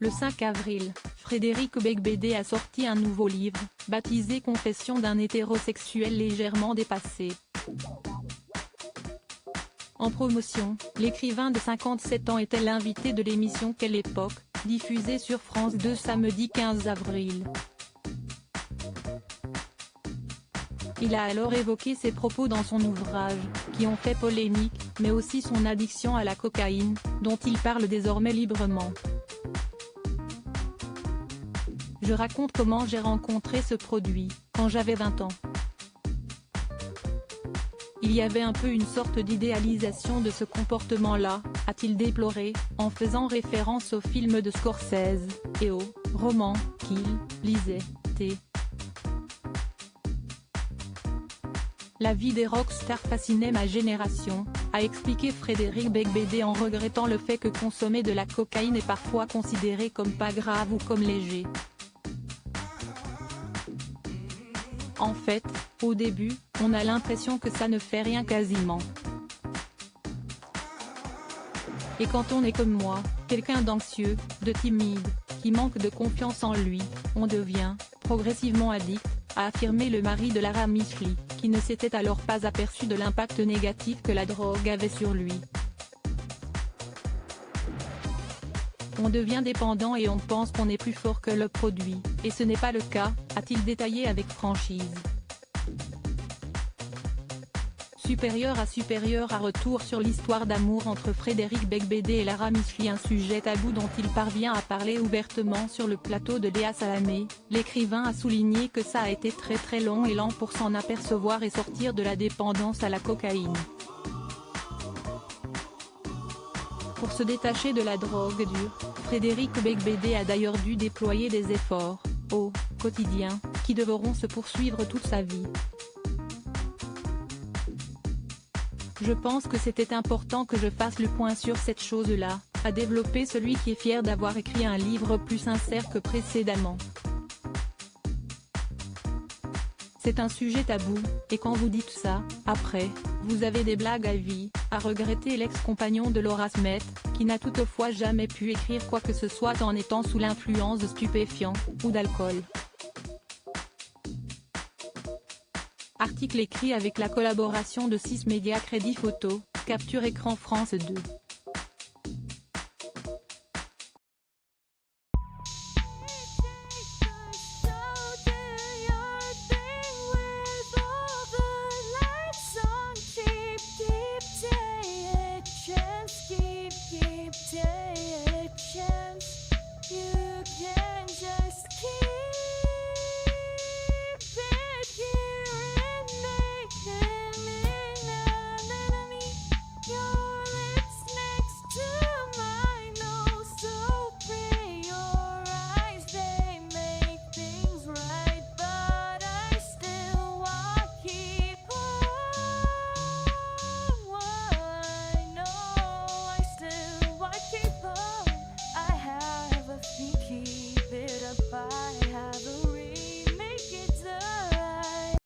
Le 5 avril, Frédéric Beigbeder a sorti un nouveau livre, baptisé Confessions d'un hétérosexuel légèrement dépassé. En promotion, l'écrivain de 57 ans était l'invité de l'émission Quelle époque, diffusée sur France 2 samedi 15 avril. Il a alors évoqué ses propos dans son ouvrage, qui ont fait polémique, mais aussi son addiction à la cocaïne, dont il parle désormais librement. Je raconte comment j'ai rencontré ce produit, quand j'avais 20 ans. Il y avait un peu une sorte d'idéalisation de ce comportement-là, a-t-il déploré, en faisant référence aux films de Scorsese, et aux romans qu'il lisait. La vie des rockstars fascinait ma génération, a expliqué Frédéric Beigbeder en regrettant le fait que consommer de la cocaïne est parfois considéré comme pas grave ou comme léger. En fait, au début, on a l'impression que ça ne fait rien quasiment. Et quand on est comme moi, quelqu'un d'anxieux, de timide, qui manque de confiance en lui, on devient, progressivement addict, a affirmé le mari de Lara Mishli, qui ne s'était alors pas aperçu de l'impact négatif que la drogue avait sur lui. On devient dépendant et on pense qu'on est plus fort que le produit, et ce n'est pas le cas, a-t-il détaillé avec franchise. Supérieur à retour sur l'histoire d'amour entre Frédéric Beigbeder et Lara Mishli, un sujet tabou dont il parvient à parler ouvertement sur le plateau de Léa Salamé. L'écrivain a souligné que ça a été très long et lent pour s'en apercevoir et sortir de la dépendance à la cocaïne. Pour se détacher de la drogue dure, Frédéric Beigbeder a d'ailleurs dû déployer des efforts, au quotidien, qui devront se poursuivre toute sa vie. Je pense que c'était important que je fasse le point sur cette chose-là, a développé celui qui est fier d'avoir écrit un livre plus sincère que précédemment. C'est un sujet tabou, et quand vous dites ça, après, vous avez des blagues à vie, a regretté l'ex-compagnon de Laura Smith, qui n'a toutefois jamais pu écrire quoi que ce soit en étant sous l'influence de stupéfiants, ou d'alcool. Article écrit avec la collaboration de 6 médias Crédit Photo, Capture Écran France 2.